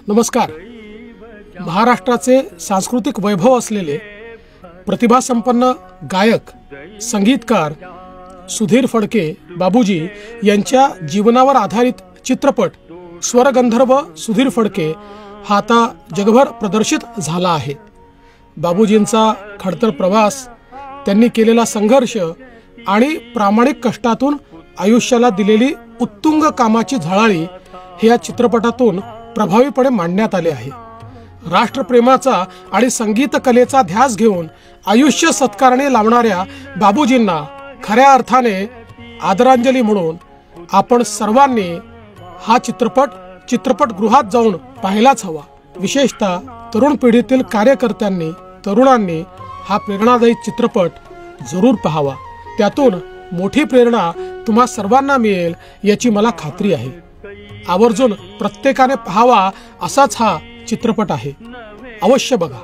नमस्कार. महाराष्ट्राचे सांस्कृतिक वैभव असलेले प्रतिभासंपन्न गायक संगीतकार सुधीर फडके बाबूजी यांच्या जीवनावर आधारित चित्रपट स्वरगंधर्व सुधीर फडके हा आता जगभर प्रदर्शित झाला आहे. बाबूजींचा खडतर प्रवास, त्यांनी केलेला संघर्ष आणि प्रामाणिक कष्टातून आयुष्याला दिलेली उत्तुंग कामाची झळाळी हे या चित्रपटातून प्रभावीपणे मांडण्यात आले आहे. राष्ट्रप्रेमाचा आणि संगीत कलेचा ध्यास घेऊन आयुष्य सत्कारणे लावणाऱ्या बाबूजींना खऱ्या अर्थाने आदरांजली म्हणून आपण सर्वांनी हा चित्रपटगृहात जाऊन पाहायलाच हवा. विशेषतः तरुण पिढीतील कार्यकर्त्यांनी, तरुणांनी हा प्रेरणादायी चित्रपट जरूर पाहावा. त्यातून मोठी प्रेरणा तुम्हा सर्वांना मिळेल याची मला खात्री आहे. आवर्जून प्रत्येकाने पाहावा असाच हा चित्रपट आहे. अवश्य बघा.